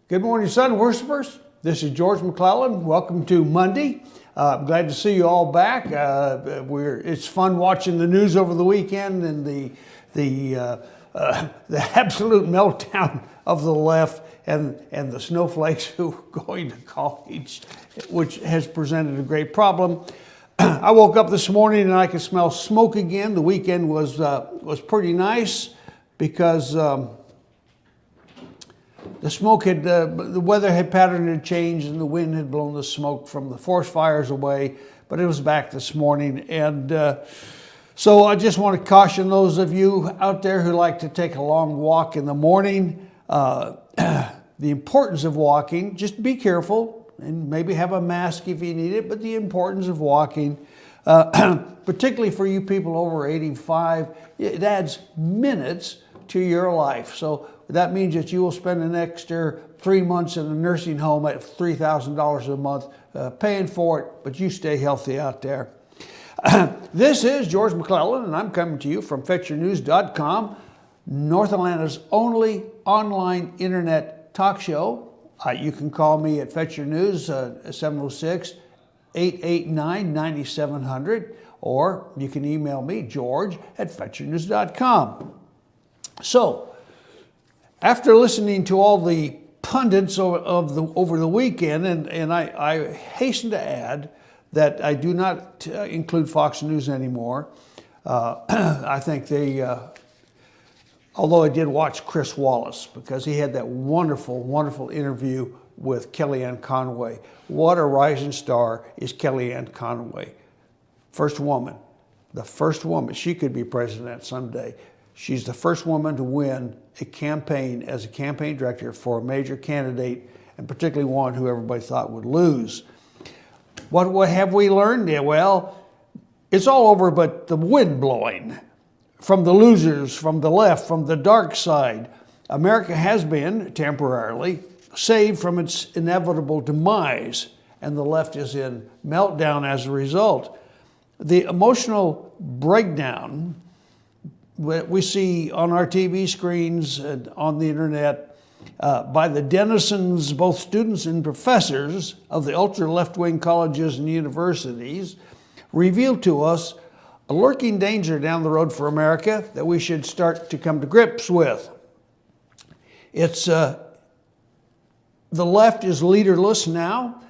Good morning, Sun Worshippers. This is George McClellan. Welcome to Monday. I'm glad to see you all back. It's fun watching the news over the weekend and the absolute meltdown of the left and the snowflakes who are going to college, which has presented a great problem. I woke up this morning and I could smell smoke again. The weekend was pretty nice because the weather pattern had changed and the wind had blown the smoke from the forest fires away, but it was back this morning. And so I just want to caution those of you out there who like to take a long walk in the morning, the importance of walking. Just be careful and maybe have a mask if you need it, but the importance of walking, particularly for you people over 85, it adds minutes to your life. So that means that you will spend an extra 3 months in a nursing home at $3,000 a month paying for it, but you stay healthy out there. This is George McClellan, and I'm coming to you from FetcherNews.com, North Atlanta's only online internet talk show. You can call me at Fetcher News, 706-889-9700, or you can email me, George, at FetcherNews.com. So, after listening to all the pundits over the weekend, and I hasten to add that I do not include Fox News anymore. I think although I did watch Chris Wallace because he had that wonderful, wonderful interview with Kellyanne Conway. What a rising star is Kellyanne Conway. First woman, the first woman. She could be president someday. She's the first woman to win a campaign as a campaign director for a major candidate, and particularly one who everybody thought would lose. What have we learned? Yeah, well, it's all over but the wind blowing from the losers, from the left, from the dark side. America has been temporarily saved from its inevitable demise, and the left is in meltdown as a result. The emotional breakdown we see on our TV screens and on the internet by the denizens, both students and professors of the ultra left-wing colleges and universities, reveal to us a lurking danger down the road for America that we should start to come to grips with. It's the left is leaderless now.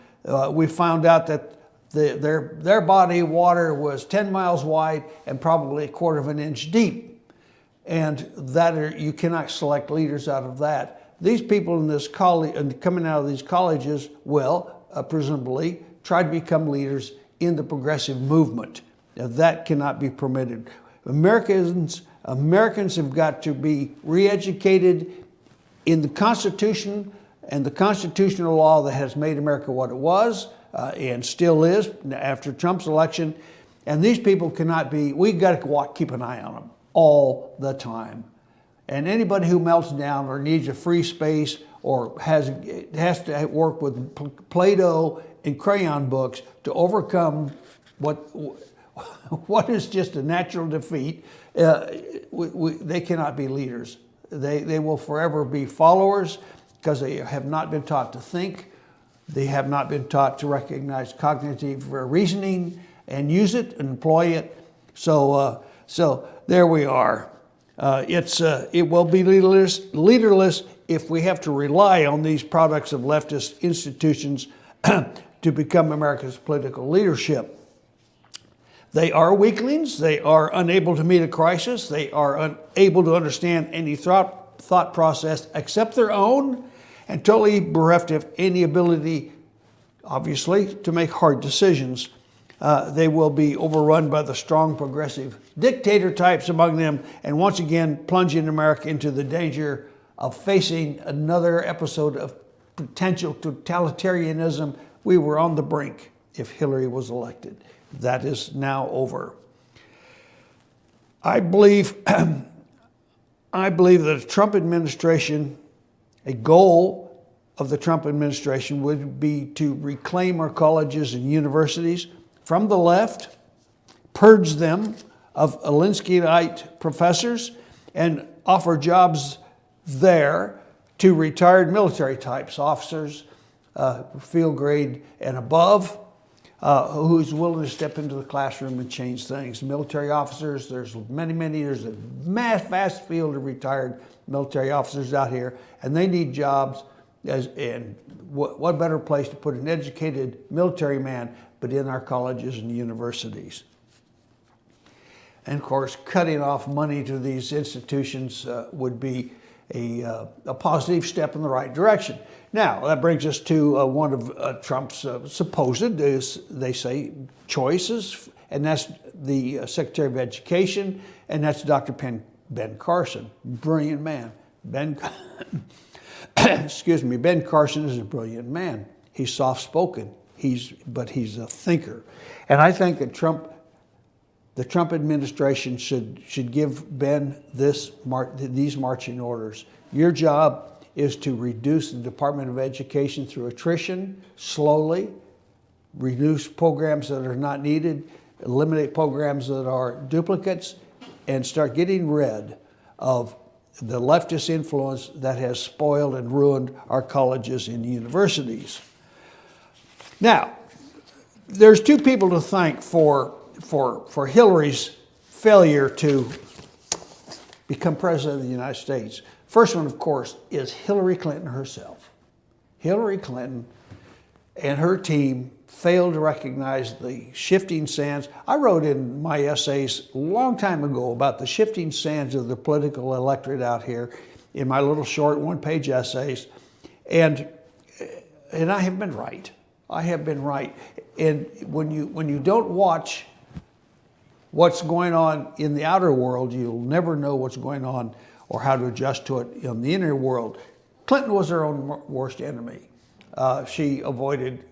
We found out that their body of water was 10 miles wide and probably a quarter of an inch deep. And you cannot select leaders out of that. These people in this college and coming out of these colleges will presumably try to become leaders in the progressive movement. Now, that cannot be permitted. Americans have got to be re-educated in the Constitution and the constitutional law that has made America what it was and still is after Trump's election. And these people cannot be. We've got to keep an eye on them all the time. And anybody who melts down or needs a free space or has to work with Play-Doh and crayon books to overcome what is just a natural defeat, they cannot be leaders. They will forever be followers because they have not been taught to think. They have not been taught to recognize cognitive reasoning and use it and employ it. So there we are. It will be leaderless if we have to rely on these products of leftist institutions to become America's political leadership. They are weaklings. They are unable to meet a crisis. They are unable to understand any thought process except their own, and totally bereft of any ability, obviously, to make hard decisions. They will be overrun by the strong progressive dictator types among them, and once again plunging America into the danger of facing another episode of potential totalitarianism. We were on the brink if Hillary was elected. That is now over. I believe that the Trump administration, a goal of the Trump administration would be to reclaim our colleges and universities from the left, purge them of Alinskyite professors, and offer jobs there to retired military types, officers, field grade and above, who's willing to step into the classroom and change things. Military officers, there's there's a vast field of retired military officers out here, and they need jobs. And what better place to put an educated military man but in our colleges and universities? And of course, cutting off money to these institutions would be a positive step in the right direction. Now, that brings us to one of Trump's supposed, they say, choices, and that's the Secretary of Education, and that's Dr. Ben Carson. Brilliant man. Excuse me, Ben Carson is a brilliant man. He's soft-spoken, but he's a thinker. And I think that the Trump administration should give Ben these marching orders. Your job is to reduce the Department of Education through attrition, slowly, reduce programs that are not needed, eliminate programs that are duplicates, and start getting rid of the leftist influence that has spoiled and ruined our colleges and universities. Now, there's two people to thank for Hillary's failure to become president of the United States. First one, of course, is Hillary Clinton herself. Hillary Clinton and her team failed to recognize the shifting sands. I wrote in my essays a long time ago about the shifting sands of the political electorate out here in my little short one-page essays, and I have been right. I have been right. And when you don't watch what's going on in the outer world, you'll never know what's going on or how to adjust to it in the inner world. Clinton was her own worst enemy. She avoided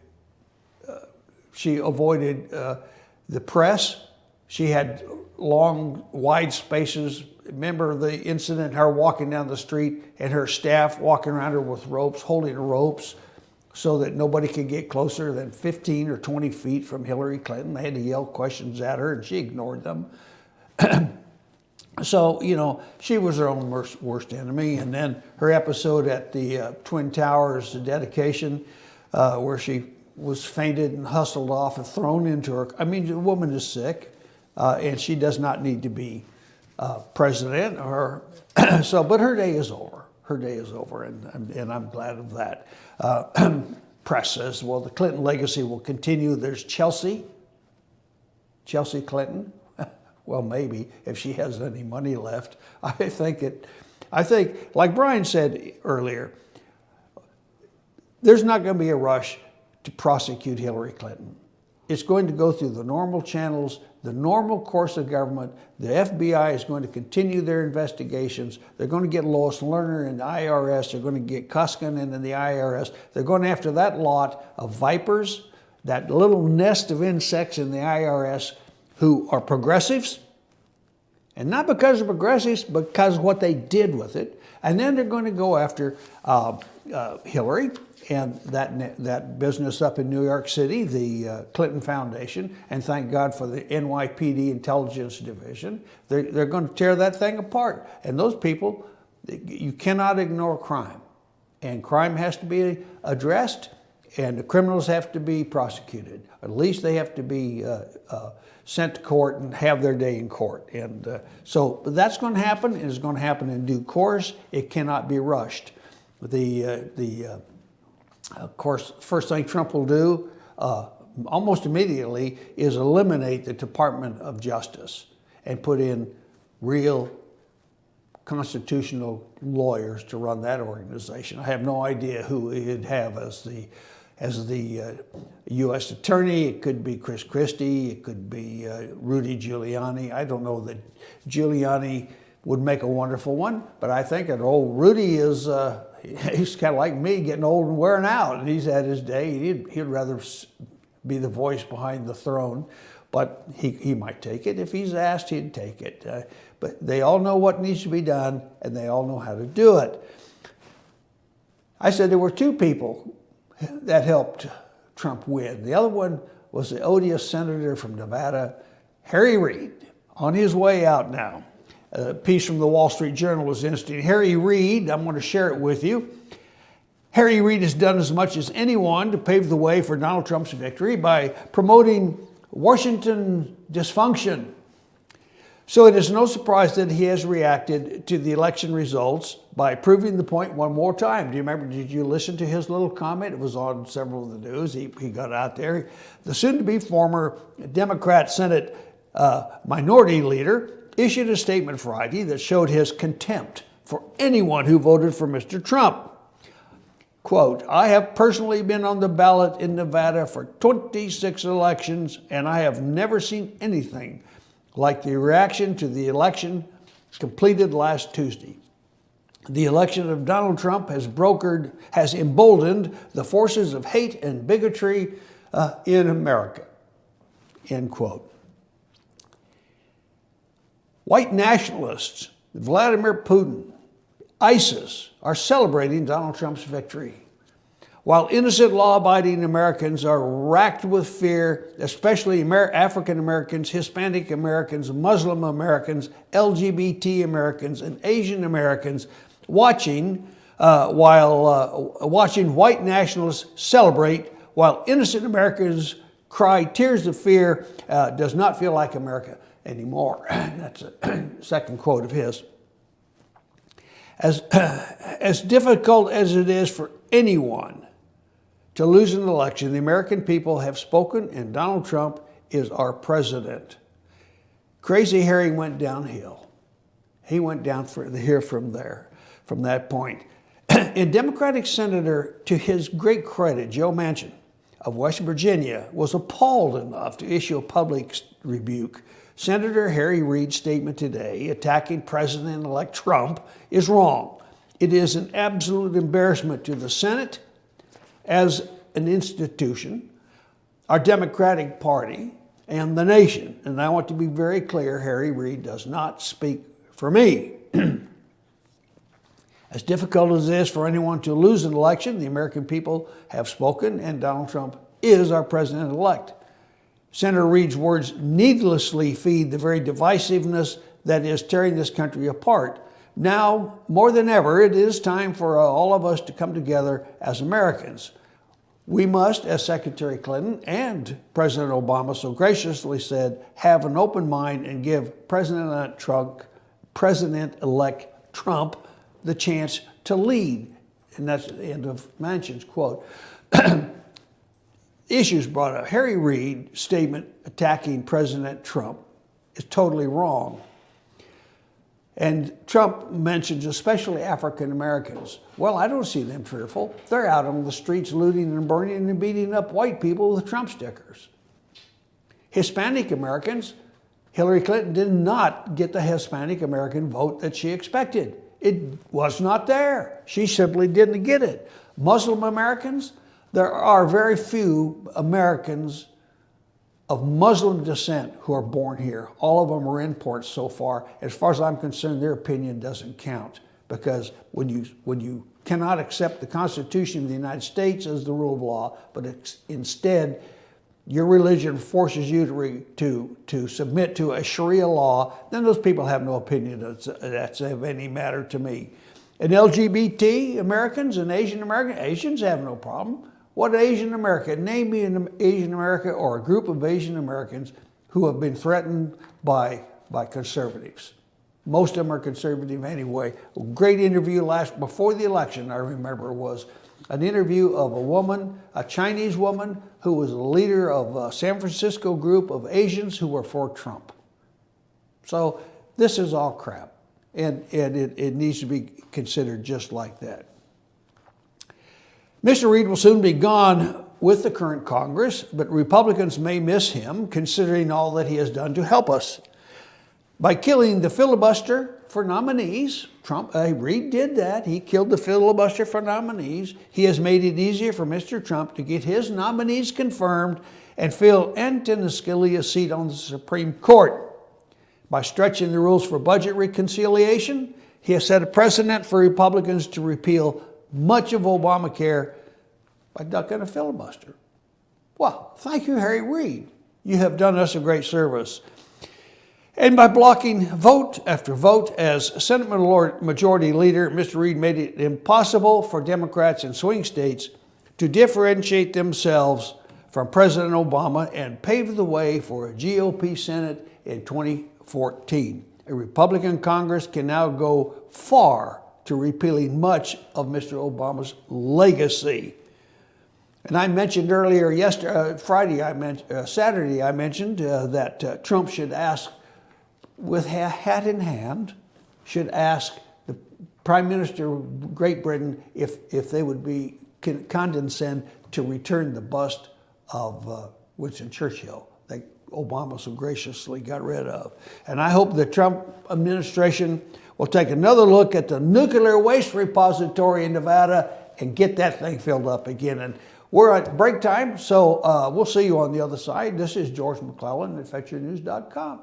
the press. She had long, wide spaces. Remember the incident, her walking down the street and her staff walking around her with ropes, holding ropes so that nobody could get closer than 15 or 20 feet from Hillary Clinton. They had to yell questions at her and she ignored them. So, she was her own worst enemy. And then her episode at the Twin Towers dedication, where she was fainted and hustled off and thrown into her. I mean, the woman is sick, and she does not need to be president. But her day is over. Her day is over, and I'm glad of that. Press says, well, the Clinton legacy will continue. There's Chelsea Clinton. Well, maybe if she has any money left. I think, like Brian said earlier, there's not going to be a rush to prosecute Hillary Clinton. It's going to go through the normal channels, the normal course of government. The FBI is going to continue their investigations. They're going to get Lois Lerner in the IRS. They're going to get Kuskin in the IRS. They're going after that lot of vipers, that little nest of insects in the IRS who are progressives, and not because of progressives, but because of what they did with it. And then they're going to go after Hillary and that business up in New York City, the Clinton Foundation, and thank God for the NYPD Intelligence Division. They're going to tear that thing apart. And those people, you cannot ignore crime. And crime has to be addressed, and the criminals have to be prosecuted. At least they have to be sent to court and have their day in court. And so that's going to happen, and it's going to happen in due course. It cannot be rushed. Of course, first thing Trump will do almost immediately is eliminate the Department of Justice and put in real constitutional lawyers to run that organization. I have no idea who he'd have as the U.S. attorney. It could be Chris Christie. It could be Rudy Giuliani. I don't know that Giuliani would make a wonderful one, but I think that old Rudy is, he's kind of like me, getting old and wearing out, and he's had his day. He'd rather be the voice behind the throne, but he might take it. If he's asked, he'd take it. But they all know what needs to be done, and they all know how to do it. I said there were two people that helped Trump win. The other one was the odious senator from Nevada, Harry Reid, on his way out now. A piece from the Wall Street Journal was interesting. Harry Reid, I'm going to share it with you. Harry Reid has done as much as anyone to pave the way for Donald Trump's victory by promoting Washington dysfunction. So it is no surprise that he has reacted to the election results by proving the point one more time. Do you remember, did you listen to his little comment? It was on several of the news. He got out there. The soon-to-be former Democrat Senate minority leader issued a statement Friday that showed his contempt for anyone who voted for Mr. Trump. Quote, I have personally been on the ballot in Nevada for 26 elections, and I have never seen anything like the reaction to the election completed last Tuesday. The election of Donald Trump has emboldened the forces of hate and bigotry in America, end quote. White nationalists, Vladimir Putin, ISIS are celebrating Donald Trump's victory. While innocent, law-abiding Americans are racked with fear, especially African Americans, Hispanic Americans, Muslim Americans, LGBT Americans, and Asian Americans, watching white nationalists celebrate, while innocent Americans cry tears of fear, does not feel like America anymore. That's a second quote of his. As difficult as it is for anyone to lose an election, the American people have spoken, and Donald Trump is our president. Crazy Harry went downhill. He went down from that point. And Democratic Senator, to his great credit, Joe Manchin of West Virginia, was appalled enough to issue a public rebuke. Senator Harry Reid's statement today attacking President-elect Trump is wrong. It is an absolute embarrassment to the Senate as an institution, our Democratic Party, and the nation. And I want to be very clear, Harry Reid does not speak for me. As difficult as it is for anyone to lose an election, the American people have spoken, and Donald Trump is our president-elect. Senator Reid's words needlessly feed the very divisiveness that is tearing this country apart. Now, more than ever, it is time for all of us to come together as Americans. We must, as Secretary Clinton and President Obama so graciously said, have an open mind and give President-elect Trump the chance to lead. And that's the end of Manchin's quote. Issues brought up. Harry Reid's statement attacking President Trump is totally wrong. And Trump mentions especially African Americans. Well, I don't see them fearful. They're out on the streets looting and burning and beating up white people with Trump stickers. Hispanic Americans, Hillary Clinton did not get the Hispanic American vote that she expected. It was not there. She simply didn't get it. Muslim Americans, there are very few Americans of Muslim descent who are born here. All of them are imports so far. As far as I'm concerned, their opinion doesn't count, because when you cannot accept the Constitution of the United States as the rule of law, but instead your religion forces you to submit to a Sharia law, then those people have no opinion that's of any matter to me. And LGBT Americans and Asian Americans, Asians have no problem. What Asian American? Name me an Asian American or a group of Asian Americans who have been threatened by conservatives. Most of them are conservative anyway. A great interview before the election, I remember, was an interview of a woman, a Chinese woman, who was the leader of a San Francisco group of Asians who were for Trump. So this is all crap, and it needs to be considered just like that. Mr. Reid will soon be gone with the current Congress, but Republicans may miss him, considering all that he has done to help us. By killing the filibuster for nominees, Reid did that. He killed the filibuster for nominees. He has made it easier for Mr. Trump to get his nominees confirmed and fill Antonin Scalia's seat on the Supreme Court. By stretching the rules for budget reconciliation, he has set a precedent for Republicans to repeal much of Obamacare by ducking a filibuster. Well, thank you, Harry Reid. You have done us a great service. And by blocking vote after vote as Senate Majority Leader, Mr. Reid made it impossible for Democrats in swing states to differentiate themselves from President Obama and paved the way for a GOP Senate in 2014. A Republican Congress can now go far to repealing much of Mr. Obama's legacy. And I mentioned earlier, Saturday, I mentioned that Trump should ask, with hat in hand, should ask the Prime Minister of Great Britain if they would be condescend to return the bust of Winston Churchill that Obama so graciously got rid of. And I hope the Trump administration will take another look at the nuclear waste repository in Nevada and get that thing filled up again. And we're at break time, so we'll see you on the other side. This is George McClellan at FetcherNews.com.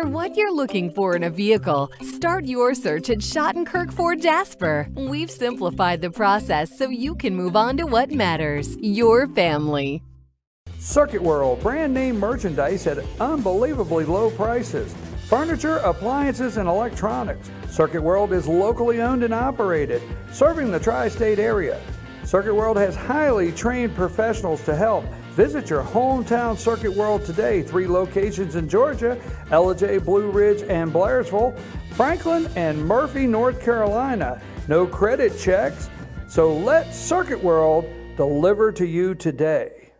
What you're looking for in a vehicle, start your search at Schottenkirk Ford Jasper. We've simplified the process so you can move on to what matters, your family. Circuit World, brand name merchandise at unbelievably low prices. Furniture, appliances, and electronics. Circuit World is locally owned and operated, serving the tri-state area. Circuit World has highly trained professionals to help. Visit your hometown Circuit World today. 3 locations in Georgia, Ellijay, Blue Ridge, and Blairsville, Franklin, and Murphy, North Carolina. No credit checks, so let Circuit World deliver to you today.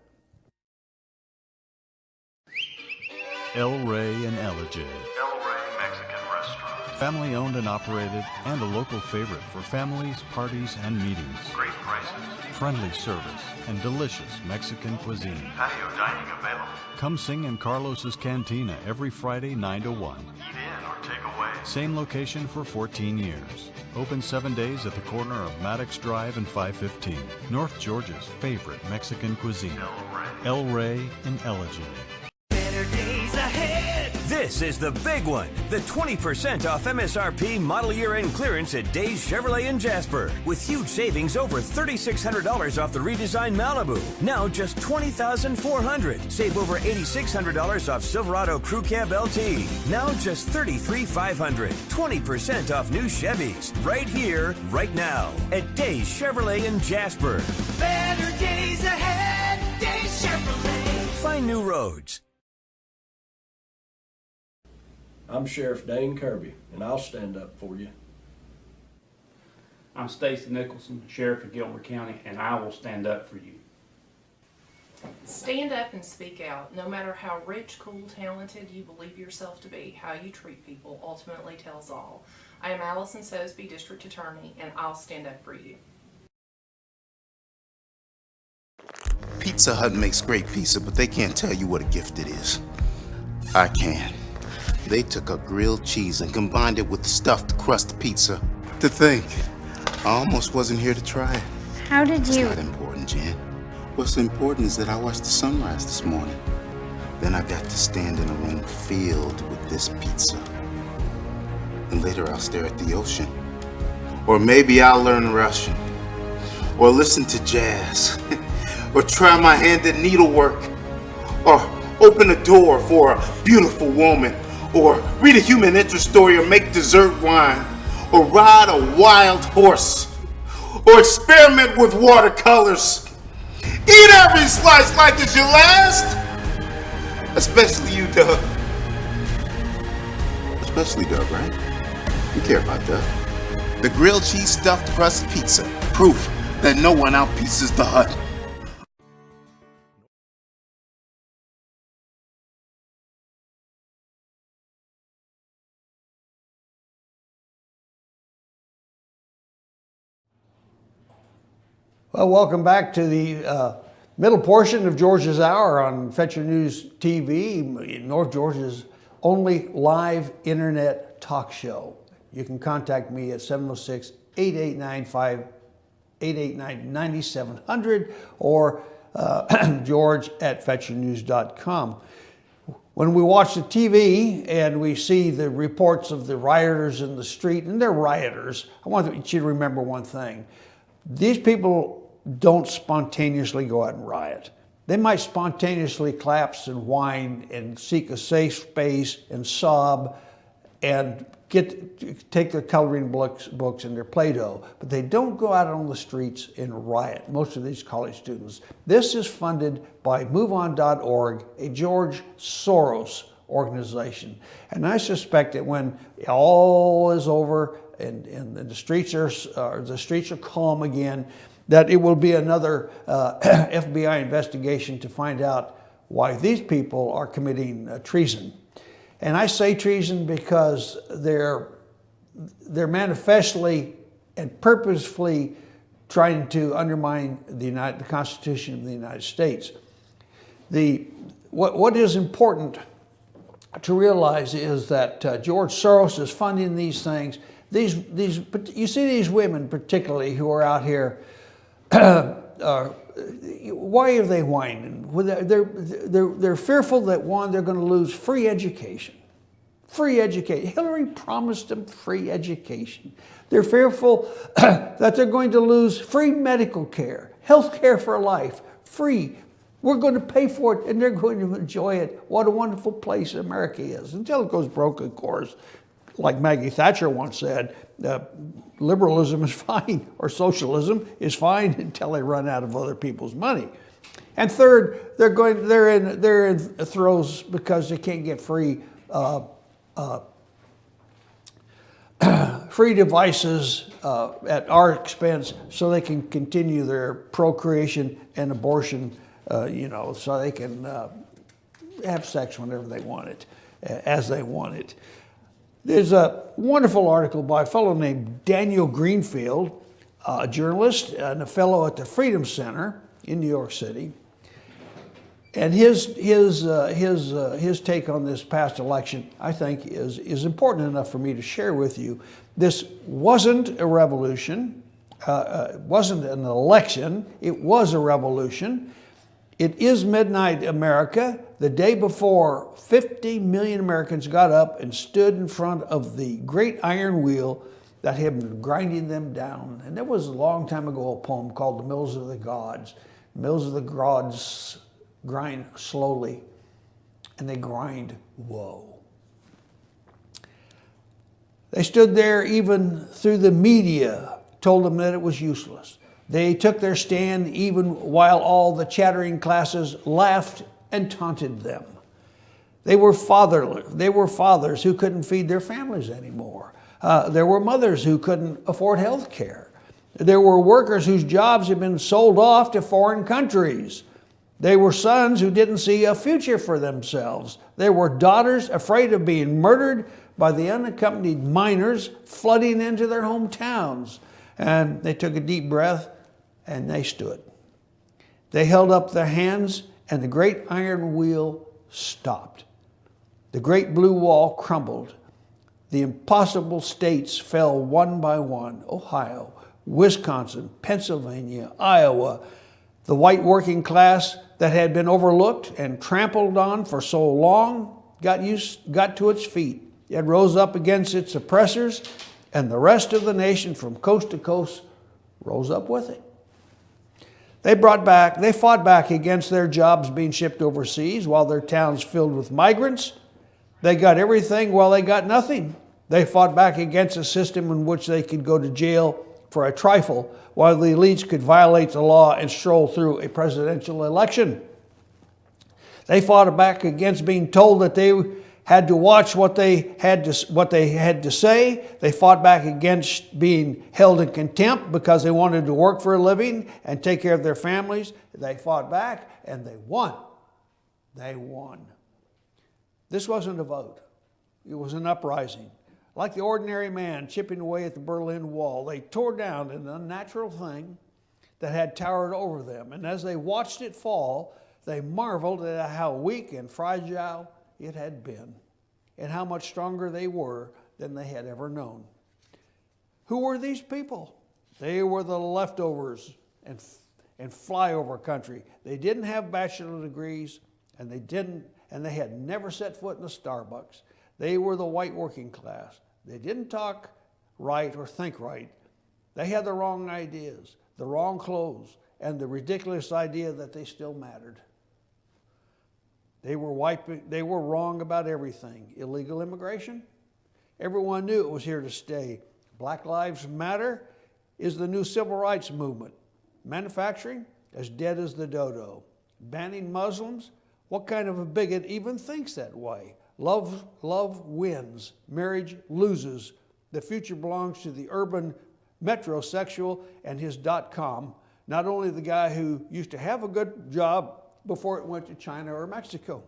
El Rey and Ellijay. El Rey Mexican Restaurant. Family owned and operated and a local favorite for families, parties, and meetings. Great prices. Friendly service and delicious Mexican cuisine. Patio dining available. Come sing in Carlos's Cantina every Friday 9 to 1. Eat in or take away. Same location for 14 years. Open 7 days at the corner of Maddox Drive and 515. North Georgia's favorite Mexican cuisine. El Rey and Ellijay. Better days ahead. This is the big one. The 20% off MSRP model year-end clearance at Days Chevrolet in Jasper. With huge savings over $3,600 off the redesigned Malibu. Now just $20,400. Save over $8,600 off Silverado Crew Cab LT. Now just $33,500. 20% off new Chevys. Right here, right now. At Days Chevrolet in Jasper. Better days ahead. Days Chevrolet. Find new roads. I'm Sheriff Dane Kirby, and I'll stand up for you. I'm Stacy Nicholson, Sheriff of Gilmer County, and I will stand up for you. Stand up and speak out. No matter how rich, cool, talented you believe yourself to be, how you treat people ultimately tells all. I am Allison Sosby, District Attorney, and I'll stand up for you. Pizza Hut makes great pizza, but they can't tell you what a gift it is. I can. They took a grilled cheese and combined it with stuffed crust pizza. To think, I almost wasn't here to try it. How did you? It's not important, Jan. What's important is that I watched the sunrise this morning. Then I got to stand in a room filled with this pizza. And later I'll stare at the ocean. Or maybe I'll learn Russian. Or listen to jazz. Or try my hand at needlework. Or open a door for a beautiful woman. Or read a human interest story, or make dessert wine, or ride a wild horse, or experiment with watercolors. Eat every slice like it's your last. Especially you, Doug. Especially Doug, right? You care about Doug. The grilled cheese stuffed crust pizza. Proof that no one outpieces the Hut. Well, welcome back to the Middle portion of Georgia's Hour on Fetcher News TV, North Georgia's only live internet talk show. You can contact me at 706-889-9700 or George at FetcherNews.com. When we watch the TV and we see the reports of the rioters in the street, and they're rioters, I want you to remember one thing. These people don't spontaneously go out and riot. They might spontaneously collapse and whine and seek a safe space and sob and take their coloring books and their Play-Doh, but they don't go out on the streets and riot, most of these college students. This is funded by MoveOn.org, a George Soros organization. And I suspect that when all is over and the streets are calm again, that it will be another FBI investigation to find out why these people are committing treason. And I say treason because they're manifestly and purposefully trying to undermine the Constitution of the United States. What is important to realize is that George Soros is funding these things. You see these women particularly who are out here. Why are they whining? They're fearful that, one, they're going to lose free education. Free education. Hillary promised them free education. They're fearful that they're going to lose free medical care, health care for life, free. We're going to pay for it and they're going to enjoy it. What a wonderful place America is. Until it goes broke, of course. Like Maggie Thatcher once said, liberalism is fine, or socialism is fine until they run out of other people's money. And third, they're in throes because they can't get free devices at our expense, so they can continue their procreation and abortion, so they can have sex whenever they want it, as they want it. There's a wonderful article by a fellow named Daniel Greenfield, a journalist and a fellow at the Freedom Center in New York City. And his take on this past election, I think, is important enough for me to share with you. This wasn't a revolution, wasn't an election, it was a revolution. It is midnight America. The day before, 50 million Americans got up and stood in front of the great iron wheel that had been grinding them down. And there was a long time ago a poem called The Mills of the Gods. Mills of the Gods grind slowly, and they grind woe. They stood there even through the media, told them that it was useless. They took their stand even while all the chattering classes laughed and taunted them. They were fatherless. They were fathers who couldn't feed their families anymore. There were mothers who couldn't afford health care. There were workers whose jobs had been sold off to foreign countries. They were sons who didn't see a future for themselves. There were daughters afraid of being murdered by the unaccompanied minors flooding into their hometowns. And they took a deep breath and they stood. They held up their hands and the great iron wheel stopped. The great blue wall crumbled. The impossible states fell one by one. Ohio, Wisconsin, Pennsylvania, Iowa. The white working class that had been overlooked and trampled on for so long got to its feet. It rose up against its oppressors, and the rest of the nation from coast to coast rose up with it. They fought back against their jobs being shipped overseas while their towns filled with migrants. They got everything while they got nothing. They fought back against a system in which they could go to jail for a trifle while the elites could violate the law and stroll through a presidential election. They fought back against being told that they had to watch what they had to say. They fought back against being held in contempt because they wanted to work for a living and take care of their families. They fought back and they won. They won. This wasn't a vote. It was an uprising. Like the ordinary man chipping away at the Berlin Wall, they tore down an unnatural thing. that had towered over them. And as they watched it fall, they marveled at how weak and fragile it had been, and how much stronger they were than they had ever known. Who were these people? They were the leftovers and flyover country. They didn't have bachelor degrees, and they had never set foot in a Starbucks. They were the white working class. They didn't talk right or think right. They had the wrong ideas, the wrong clothes, and the ridiculous idea that they still mattered. They were wrong about everything. Illegal immigration? Everyone knew it was here to stay. Black Lives Matter is the new civil rights movement. Manufacturing? As dead as the dodo. Banning Muslims? What kind of a bigot even thinks that way? Love wins. Marriage loses. The future belongs to the urban metrosexual and his .com. Not only the guy who used to have a good job before it went to China or Mexico.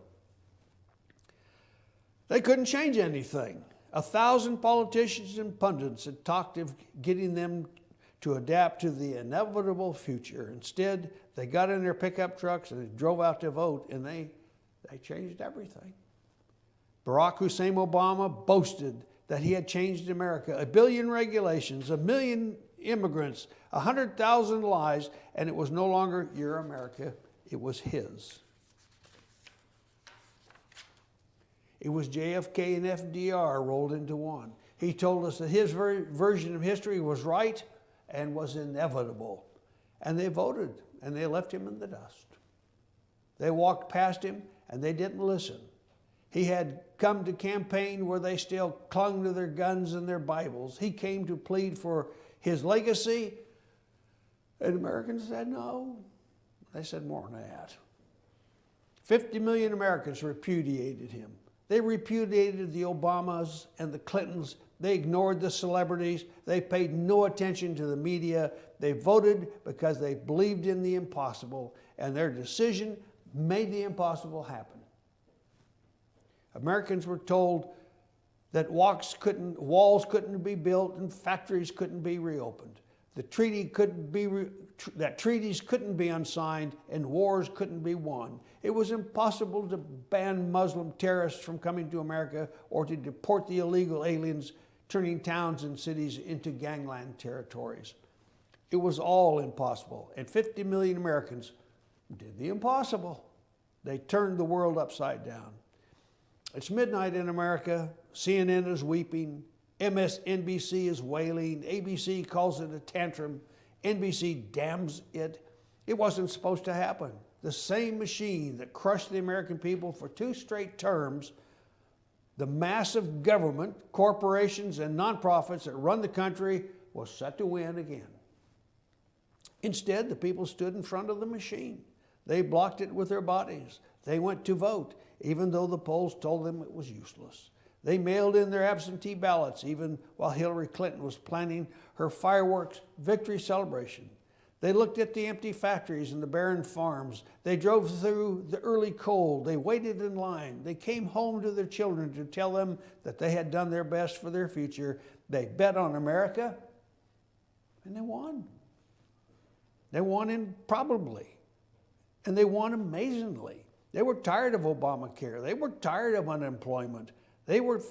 They couldn't change anything. 1,000 politicians and pundits had talked of getting them to adapt to the inevitable future. Instead, they got in their pickup trucks and they drove out to vote, and they changed everything. Barack Hussein Obama boasted that he had changed America. 1 billion regulations, 1 million immigrants, 100,000 lies, and it was no longer your America, it was his. It was JFK and FDR rolled into one. He told us that his version of history was right and was inevitable. And they voted, and they left him in the dust. They walked past him, and they didn't listen. He had come to campaign where they still clung to their guns and their Bibles. He came to plead for his legacy, and Americans said no. They said more than that. 50 million Americans repudiated him. They repudiated the Obamas and the Clintons. They ignored the celebrities. They paid no attention to the media. They voted because they believed in the impossible, and their decision made the impossible happen. Americans were told that walls couldn't be built and factories couldn't be reopened. That treaties couldn't be unsigned and wars couldn't be won. It was impossible to ban Muslim terrorists from coming to America or to deport the illegal aliens, turning towns and cities into gangland territories. It was all impossible, and 50 million Americans did the impossible. They turned the world upside down. It's midnight in America. CNN is weeping. MSNBC is wailing. ABC calls it a tantrum. NBC damns it. It wasn't supposed to happen. The same machine that crushed the American people for 2 straight terms, the massive government, corporations, and nonprofits that run the country, was set to win again. Instead, the people stood in front of the machine. They blocked it with their bodies. They went to vote, even though the polls told them it was useless. They mailed in their absentee ballots, even while Hillary Clinton was planning her fireworks victory celebration. They looked at the empty factories and the barren farms. They drove through the early cold. They waited in line. They came home to their children to tell them that they had done their best for their future. They bet on America, and they won. They won improbably, and they won amazingly. They were tired of Obamacare. They were tired of unemployment. They were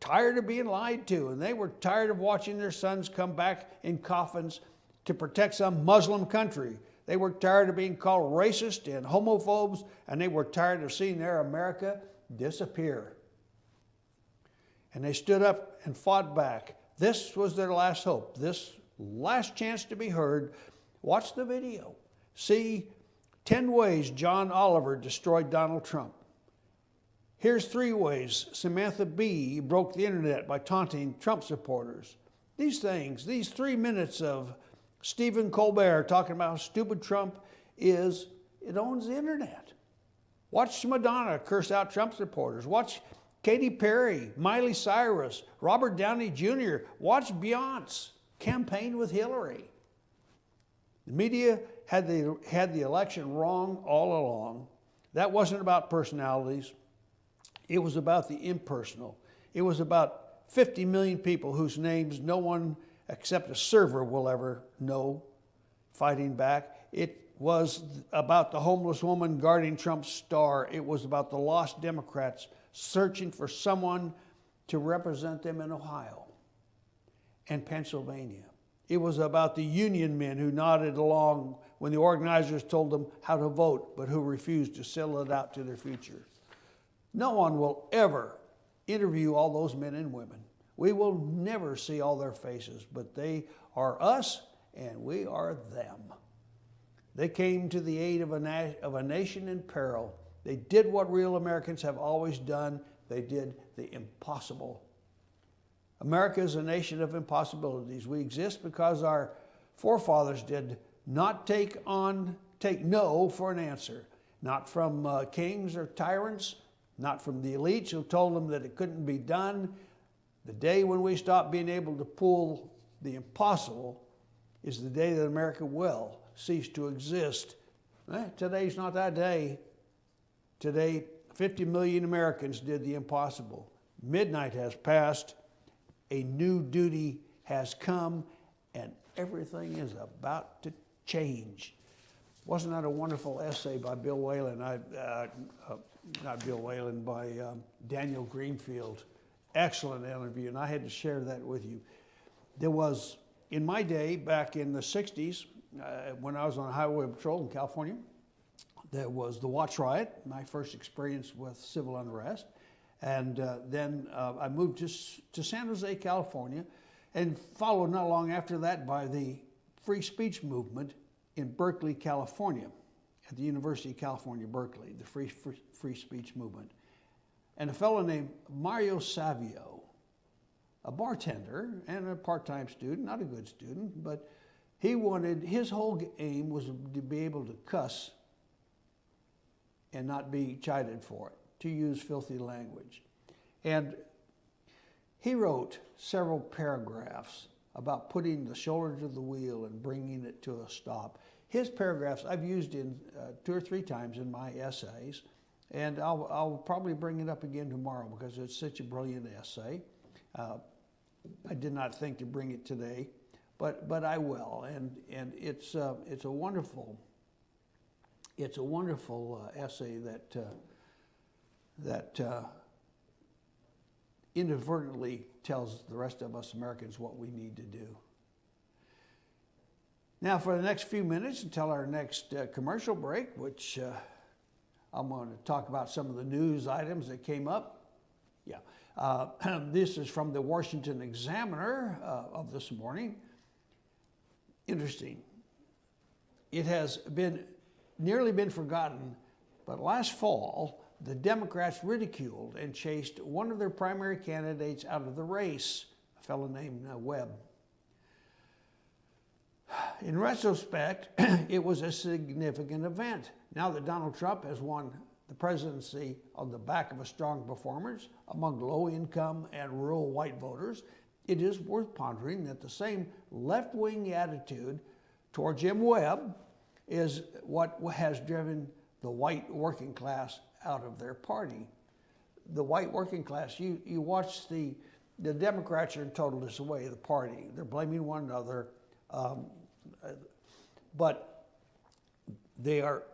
tired of being lied to, and they were tired of watching their sons come back in coffins to protect some Muslim country. They were tired of being called racist and homophobes, and they were tired of seeing their America disappear. And they stood up and fought back. This was their last hope, this last chance to be heard. Watch the video. See 10 ways John Oliver destroyed Donald Trump. Here's 3 ways Samantha Bee broke the internet by taunting Trump supporters. These things, these 3 minutes of Stephen Colbert talking about how stupid Trump is, it owns the internet. Watch Madonna curse out Trump supporters. Watch Katy Perry, Miley Cyrus, Robert Downey Jr. Watch Beyonce campaign with Hillary. The media had the election wrong all along. That wasn't about personalities. It was about the impersonal. It was about 50 million people whose names no one except a server will ever know. fighting back. It was about the homeless woman guarding Trump's star. It was about the lost Democrats searching for someone to represent them in Ohio and Pennsylvania. It was about the union men who nodded along when the organizers told them how to vote, but who refused to sell it out to their future. No one will ever interview all those men and women. We will never see all their faces, but they are us and we are them. They came to the aid of a nation in peril. They did what real Americans have always done. They did the impossible. America is a nation of impossibilities. We exist because our forefathers did not take no for an answer. Not from kings or tyrants, not from the elites who told them that it couldn't be done. The day when we stop being able to pull the impossible is the day that America will cease to exist. Today's not that day. Today, 50 million Americans did the impossible. Midnight has passed. A new duty has come, and everything is about to change. Wasn't that a wonderful essay by Bill Whalen? Not Bill Whalen, by Daniel Greenfield. Excellent interview, and I had to share that with you. There was, in my day, back in the 60s, when I was on Highway Patrol in California, there was the Watts Riot, my first experience with civil unrest. And then I moved to San Jose, California, and followed not long after that by the free speech movement in Berkeley, California, at the University of California, Berkeley, the free speech movement. And a fellow named Mario Savio, a bartender and a part-time student, not a good student, but his whole aim was to be able to cuss and not be chided for it, to use filthy language. And he wrote several paragraphs about putting the shoulder to the wheel and bringing it to a stop. His paragraphs I've used in 2 or 3 times in my essays, and I'll probably bring it up again tomorrow because it's such a brilliant essay. I did not think to bring it today, but I will, and it's a wonderful essay that inadvertently tells the rest of us Americans what we need to do. Now, for the next few minutes until our next commercial break, which I'm going to talk about some of the news items that came up. Yeah, this is from the Washington Examiner of this morning. Interesting. It has nearly been forgotten, but last fall, the Democrats ridiculed and chased one of their primary candidates out of the race, a fellow named Webb. In retrospect, it was a significant event. Now that Donald Trump has won the presidency on the back of a strong performance among low-income and rural white voters, it is worth pondering that the same left-wing attitude toward Jim Webb is what has driven the white working class out of their party. The white working class, you watch the Democrats are in total disarray, the party. They're blaming one another, but they are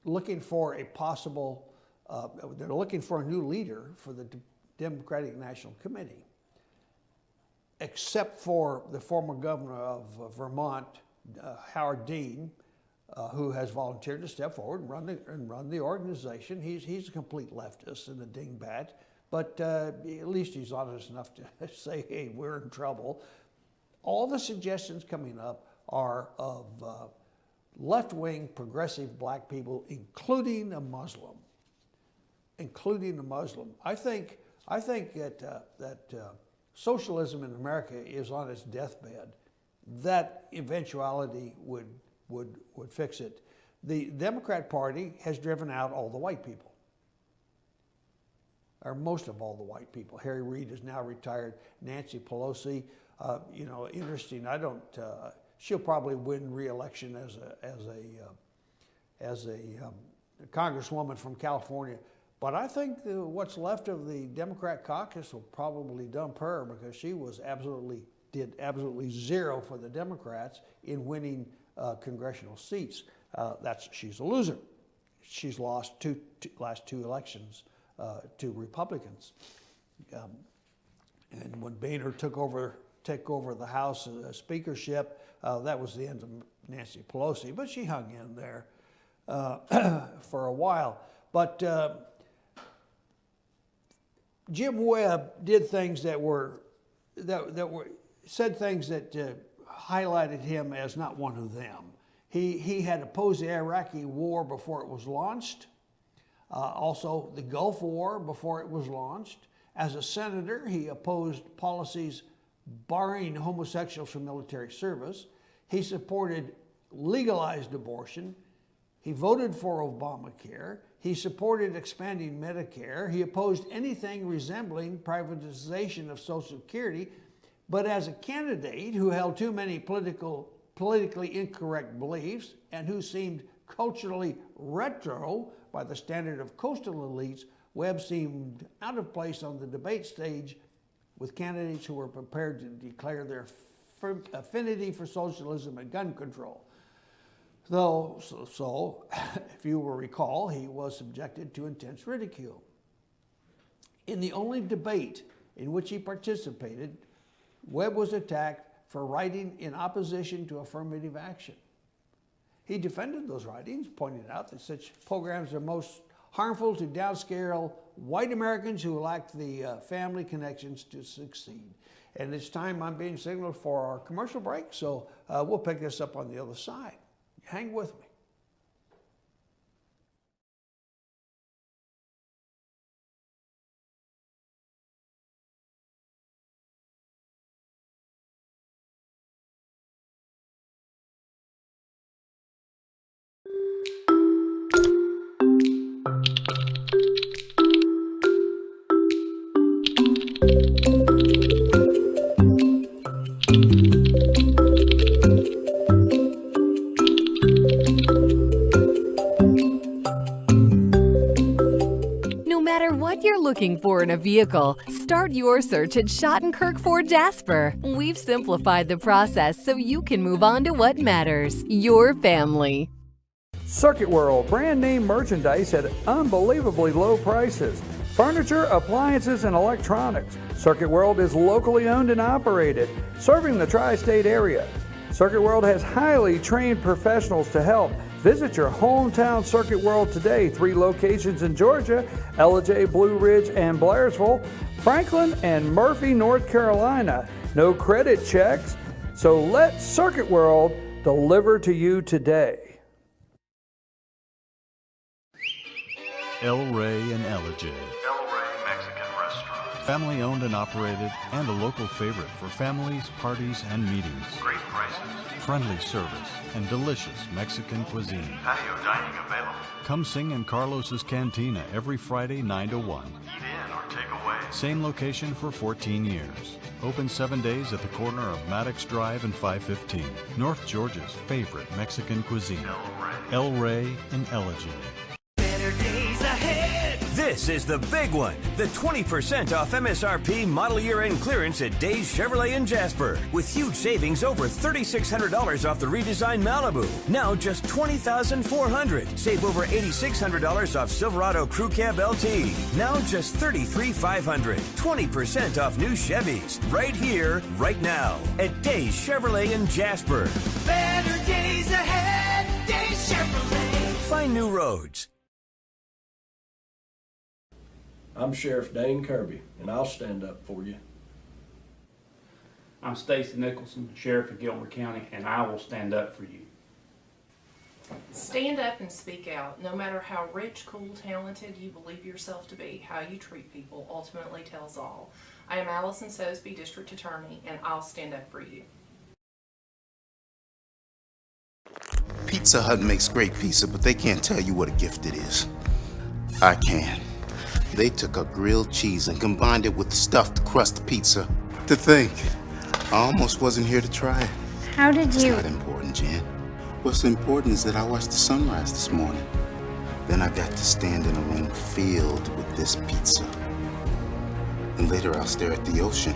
looking for a possible, they're looking for a new leader for the Democratic National Committee. Except for the former governor of Vermont, Howard Dean, who has volunteered to step forward and run the organization. He's a complete leftist and a dingbat, but at least he's honest enough to say, hey, we're in trouble. All the suggestions coming up are of left-wing progressive black people, including a Muslim. I think that socialism in America is on its deathbed. That eventuality would fix it. The Democrat Party has driven out all the white people, or most of all the white people. Harry Reid is now retired. Nancy Pelosi, interesting. She'll probably win re-election as a congresswoman from California. But I think what's left of the Democrat caucus will probably dump her because she was absolutely did absolutely zero for the Democrats in winning congressional seats. She's a loser. She's lost last two elections to Republicans. And when Boehner took over the House speakership, that was the end of Nancy Pelosi, but she hung in there for a while. But Jim Webb did things said things that highlighted him as not one of them. He had opposed the Iraqi war before it was launched, also the Gulf War before it was launched. As a senator, he opposed policies barring homosexuals from military service. He supported legalized abortion. He voted for Obamacare. He supported expanding Medicare. He opposed anything resembling privatization of Social Security. But as a candidate who held too many politically incorrect beliefs and who seemed culturally retro by the standard of coastal elites, Webb seemed out of place on the debate stage with candidates who were prepared to declare their affinity for socialism and gun control. So, if you will recall, he was subjected to intense ridicule. In the only debate in which he participated, Webb was attacked for writing in opposition to affirmative action. He defended those writings, pointed out that such programs are most harmful to downscale white Americans who lack the family connections to succeed. And it's time I'm being signaled for our commercial break, so we'll pick this up on the other side. Hang with me. Looking for in a vehicle? Start your search at Schottenkirk Ford Jasper. We've simplified the process so you can move on to what matters, your family. Circuit World, brand name merchandise at unbelievably low prices. Furniture, appliances, and electronics. Circuit World is locally owned and operated, serving the tri-state area. Circuit World has highly trained professionals to help. Visit your hometown Circuit World today. 3 locations in Georgia, Ellijay, Blue Ridge, and Blairsville, Franklin, and Murphy, North Carolina. No credit checks, so let Circuit World deliver to you today. El Rey and Ellijay. El Rey Mexican Restaurant. Family owned and operated and a local favorite for families, parties, and meetings. Great prices. Friendly service and delicious Mexican cuisine. Patio dining available. Come sing in Carlos's Cantina every Friday 9 to 1. Eat in or take away. Same location for 14 years. Open 7 days at the corner of Maddox Drive and 515. North Georgia's favorite Mexican cuisine. El Rey and Ellijay. Better days ahead. This is the big one. The 20% off MSRP model year end clearance at Days Chevrolet in Jasper. With huge savings over $3,600 off the redesigned Malibu. Now just $20,400. Save over $8,600 off Silverado Crew Cab LT. Now just $33,500. 20% off new Chevys. Right here, right now. At Days Chevrolet in Jasper. Better days ahead. Days Chevrolet. Find new roads. I'm Sheriff Dane Kirby, and I'll stand up for you. I'm Stacy Nicholson, Sheriff of Gilmer County, and I will stand up for you. Stand up and speak out. No matter how rich, cool, talented you believe yourself to be, how you treat people ultimately tells all. I am Allison Sosby, District Attorney, and I'll stand up for you. Pizza Hut makes great pizza, but they can't tell you what a gift it is. I can. They took a grilled cheese and combined it with stuffed crust pizza. To think, I almost wasn't here to try it. How did you? It's not important, Jan. What's important is that I watched the sunrise this morning. Then I got to stand in a room filled with this pizza. And later I'll stare at the ocean.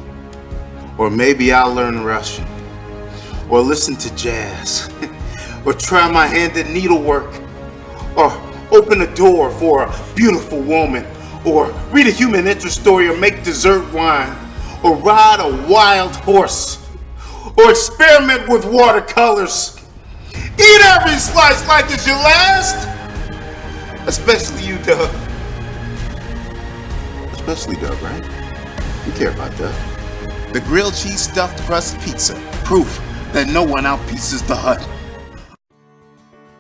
Or maybe I'll learn Russian, or listen to jazz, or try my hand at needlework, or open a door for a beautiful woman, or read a human interest story, or make dessert wine, or ride a wild horse, or experiment with watercolors. Eat every slice like it's your last, especially you, Doug. Especially Doug, right? You care about Doug. The grilled cheese stuffed crust pizza. Proof that no one outpieces the hut.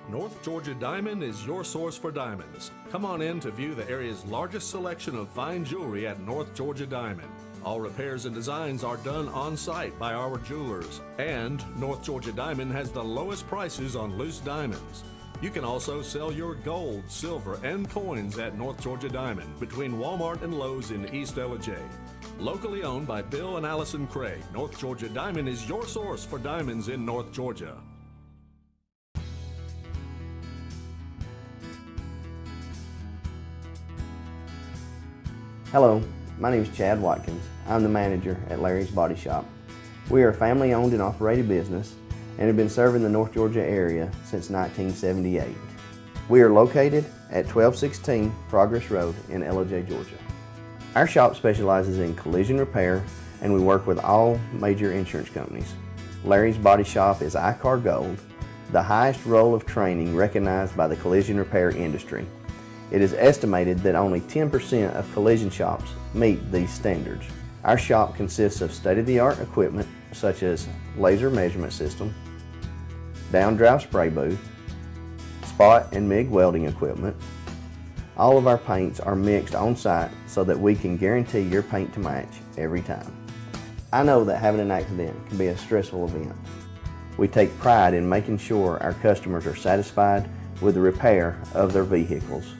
North Georgia Diamond is your source for diamonds. Come on in to view the area's largest selection of fine jewelry at North Georgia Diamond. All repairs and designs are done on site by our jewelers. And North Georgia Diamond has the lowest prices on loose diamonds. You can also sell your gold, silver, and coins at North Georgia Diamond between Walmart and Lowe's in East Ellijay. Locally owned by Bill and Allison Craig, North Georgia Diamond is your source for diamonds in North Georgia. Hello, my name is Chad Watkins. I'm the manager at Larry's Body Shop. We are a family-owned and operated business and have been serving the North Georgia area since 1978. We are located at 1216 Progress Road in Ellijay, Georgia. Our shop specializes in collision repair and we work with all major insurance companies. Larry's Body Shop is ICAR Gold, the highest role of training recognized by the collision repair industry. It is estimated that only 10% of collision shops meet these standards. Our shop consists of state-of-the-art equipment such as laser measurement system, down-drive spray booth, spot and MIG welding equipment. All of our paints are mixed on site so that we can guarantee your paint to match every time. I know that having an accident can be a stressful event. We take pride in making sure our customers are satisfied with the repair of their vehicles.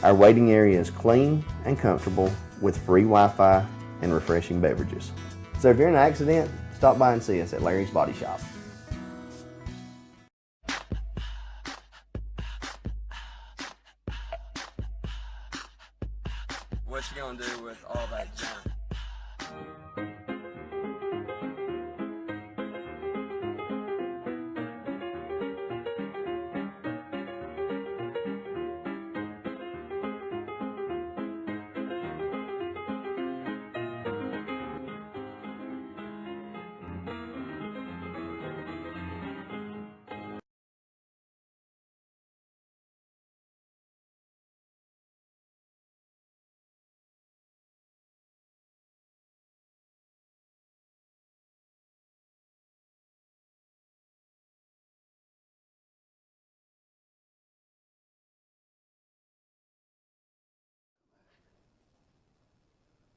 Our waiting area is clean and comfortable with free Wi-Fi and refreshing beverages. So if you're in an accident, stop by and see us at Larry's Body Shop. What you gonna do with all that junk?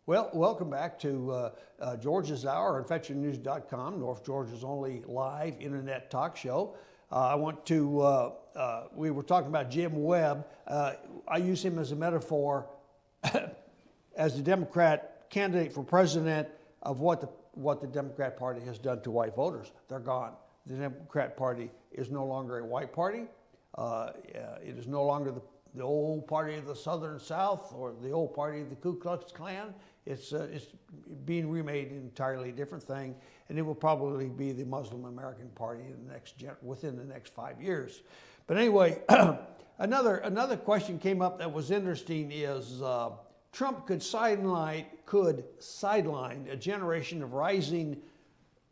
Well, welcome back to Georgia's Hour on FetchingNews.com, North Georgia's only live internet talk show. I want to, we were talking about Jim Webb. I use him as a metaphor as the Democrat candidate for president of what the Democrat Party has done to white voters. They're gone. The Democrat Party is no longer a white party. It is no longer the old party of the Southern South or the old party of the Ku Klux Klan. It's being remade an entirely different thing, and it will probably be the Muslim American Party within the next 5 years. But anyway, another question came up that was interesting is Trump could sideline a generation of rising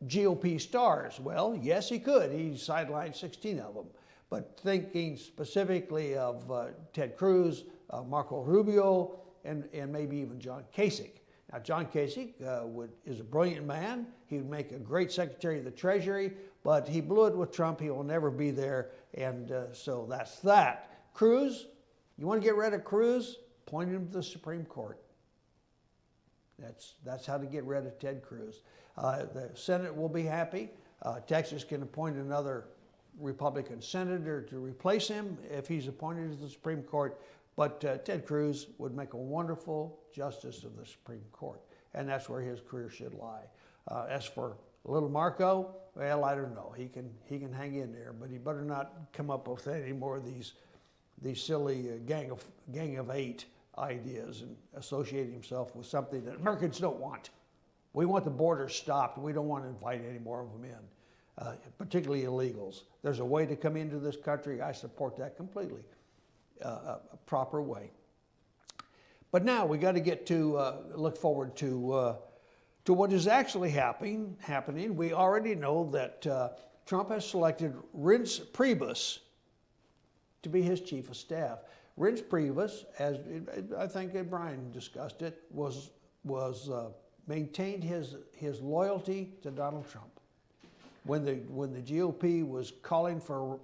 GOP stars. Well, yes, he could. He sidelined 16 of them. But thinking specifically of Ted Cruz, Marco Rubio, and maybe even John Kasich. Now, John Kasich is a brilliant man. He would make a great Secretary of the Treasury, but he blew it with Trump. He will never be there, and so that's that. Cruz, you want to get rid of Cruz? Point him to the Supreme Court. That's how to get rid of Ted Cruz. The Senate will be happy. Texas can appoint another Republican senator to replace him if he's appointed to the Supreme Court. But Ted Cruz would make a wonderful justice of the Supreme Court, and that's where his career should lie. As for little Marco, well, I don't know. He can hang in there, but he better not come up with any more of these silly gang of eight ideas and associate himself with something that Americans don't want. We want the border stopped. We don't want to invite any more of them in, particularly illegals. There's a way to come into this country. I support that completely, a proper way. But now we got to get to look forward to what is actually happening. We already know that Trump has selected Reince Priebus to be his chief of staff. Reince Priebus, as I think Brian discussed it, was maintained his loyalty to Donald Trump. When the GOP was calling for